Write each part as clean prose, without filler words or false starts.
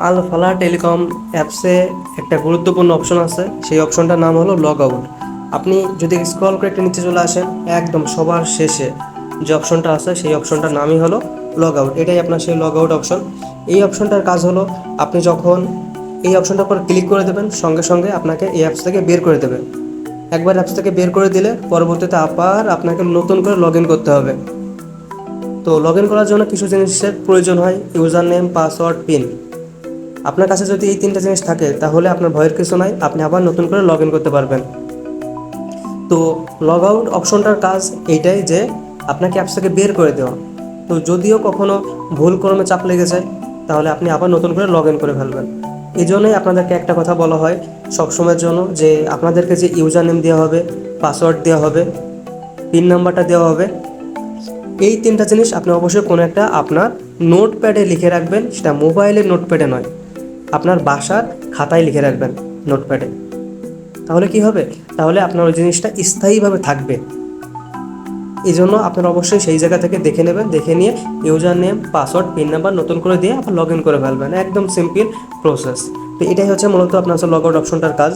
আল Falah telecom অ্যাপসে একটা গুরুত্বপূর্ণ অপশন আছে, সেই অপশনটার নাম হলো লগ আউট। আপনি যদি স্ক্রল করে একটু নিচে চলে আসেন, একদম সবার শেষে যে অপশনটা আছে সেই অপশনটার নামই হলো লগ আউট। এটাই আপনার সেই লগ আউট অপশন। এই অপশনটার কাজ হলো, আপনি যখন এই অপশনটার উপর ক্লিক করে দেবেন, সঙ্গে সঙ্গে আপনাকে এই অ্যাপস থেকে বের করে দেবে। একবার অ্যাপস থেকে বের করে দিলে পরবর্তীতে আবার আপনাকে নতুন করে লগ ইন করতে হবে। তো লগ ইন করার জন্য কিছু জিনিসের প্রয়োজন হয়, ইউজার নেম, পাসওয়ার্ড, পিন। আপনার কাছে যদি এই তিনটা জিনিস থাকে তাহলে আপনার ভয়ের কিছু নাই, আপনি আবার নতুন করে লগ ইন করতে পারবেন। তো লগ আউট অপশনটার কাজ এইটাই যে আপনাকে অ্যাপস থেকে বের করে দেওয়া। তো যদিও কখনো ভুল ক্রমে চাপ লেগে যায় তাহলে আপনি আবার নতুন করে লগ ইন করে ফেলবেন। এই জন্যই আপনাদেরকে একটা কথা বলা হয় সবসময়ের জন্য, যে আপনাদেরকে যে ইউজার নেম দেওয়া হবে, পাসওয়ার্ড দেওয়া হবে, পিন নাম্বারটা দেওয়া হবে, এই তিনটা জিনিস আপনি অবশ্যই কোনো একটা আপনার নোটপ্যাডে লিখে রাখবেন। সেটা মোবাইলের নোটপ্যাডে নয়, আপনার বাসার খাতায় লিখে রাখবেন, নোটপ্যাডে। তাহলে কি হবে? তাহলে আপনার ওই জিনিসটা স্থায়ীভাবে থাকবে। এই জন্য আপনারা অবশ্যই সেই জায়গা থেকে দেখে নেবেন, দেখে নিয়ে user name, password, pin number নতুন করে দিয়ে আবার লগ ইন করে ফেলবেন। একদম সিম্পল প্রসেস। তো এটাই হচ্ছে মূলত আপনার লগ আউট অপশনটার কাজ।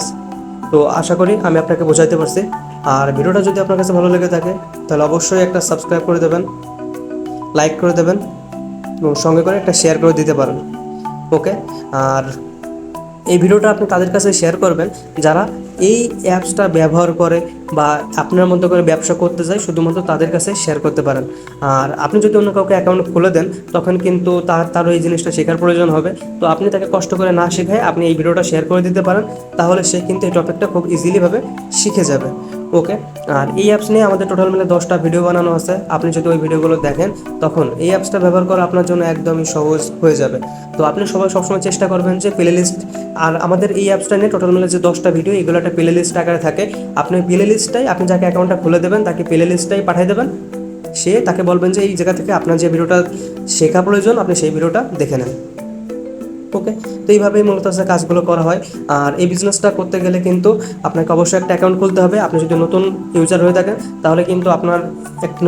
তো আশা করি আমি আপনাকে বোঝাতে পারছি। আর ভিডিওটা যদি আপনার কাছে ভালো লেগে থাকে তাহলে অবশ্যই একটা সাবস্ক্রাইব করে দেবেন, লাইক করে দেবেন এবং সঙ্গে করে একটা শেয়ার করে দিতে পারেন। ওকে। আর এই ভিডিওটা আপনি তাদের কাছে শেয়ার করবেন যারা এই অ্যাপসটা ব্যবহার করে বা আপনার মতো করে ব্যবসা করতে যায়, শুধুমাত্র তাদের কাছে শেয়ার করতে পারেন। আর আপনি যদি অন্য কাউকে অ্যাকাউন্ট খুলে দেন তখন কিন্তু তারও এই জিনিসটা শেখার প্রয়োজন হবে। তো আপনি তাকে কষ্ট করে না শেখায় আপনি এই ভিডিওটা শেয়ার করে দিতে পারেন, তাহলে সে কিন্তু এই টপিকটা খুব ইজিলিভাবে শিখে যাবে। ওকে। আর এই অ্যাপস নিয়ে আমাদের টোটাল মিলে 10টা ভিডিও বানানো আছে। আপনি যদি ওই ভিডিওগুলো দেখেন তখন এই অ্যাপসটা ব্যবহার করা আপনার জন্য একদমই সহজ হয়ে যাবে। তো আপনি সবসময় চেষ্টা করবেন যে প্লে লিস্ট, আর আমাদের এই অ্যাপসটা নিয়ে টোটাল মিলে যে 10টা ভিডিও, এগুলো একটা প্লে লিস্ট আকারে থাকে। আপনি প্লে লিস্টটাই, আপনি যাকে অ্যাকাউন্টটা খুলে দেবেন তাকে প্লে লিস্টটাই পাঠিয়ে দেবেন। তাকে বলবেন যে এই জায়গা থেকে আপনার যে ভিডিওটা শেখা প্রয়োজন আপনি সেই ভিডিওটা দেখে নেন। ওকে। তো এইভাবেই মূলত কাজগুলো করা হয়। আর এই বিজনেসটা করতে গেলে কিন্তু আপনাকে অবশ্যই একটা অ্যাকাউন্ট খুলতে হবে। আপনি যদি নতুন ইউজার হয়ে থাকেন তাহলে কিন্তু আপনার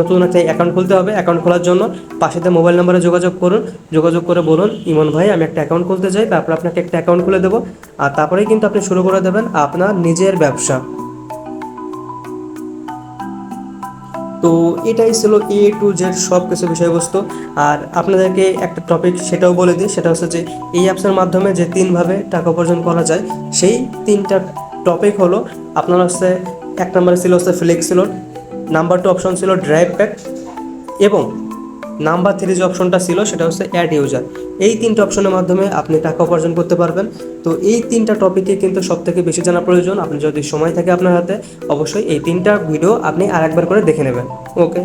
নতুন একটা অ্যাকাউন্ট খুলতে হবে। অ্যাকাউন্ট খোলার জন্য পাশেতে মোবাইল নাম্বারে যোগাযোগ করুন, যোগাযোগ করে বলুন ইমন ভাই আমি একটা অ্যাকাউন্ট খুলতে চাই, তারপর আপনাকে একটা অ্যাকাউন্ট খুলে দেবো। আর তারপরেই কিন্তু আপনি শুরু করে দেবেন আপনার নিজের ব্যবসা। তো এটাই ছিল এ টু জেড সব কিছু বিষয়বস্তু। আর আপনাদেরকে একটা টপিক সেটাও বলে দিই, সেটা হচ্ছে যে এই অ্যাপসের মাধ্যমে যে তিনভাবে টাকা উপার্জন করা যায় সেই তিনটা টপিক হলো আপনার হচ্ছে, এক নম্বরে ছিল হচ্ছে ফ্লেক্সি লোড, নাম্বার 2 অপশন ছিল ড্রাইভ ব্যাক, এবং নাম্বার 3 যে অপশনটা ছিল সেটা হচ্ছে অ্যাড ইউজার। এই তিনটা অপশনের মাধ্যমে আপনি টাকা উপার্জন করতে পারবেন। তো এই তিনটা টপিকে কিন্তু সবথেকে বেশি জানা প্রয়োজন। আপনি যদি সময় থাকে আপনার হাতে অবশ্যই এই তিনটা ভিডিও আপনি আরেকবার করে দেখে নেবেন। ওকে।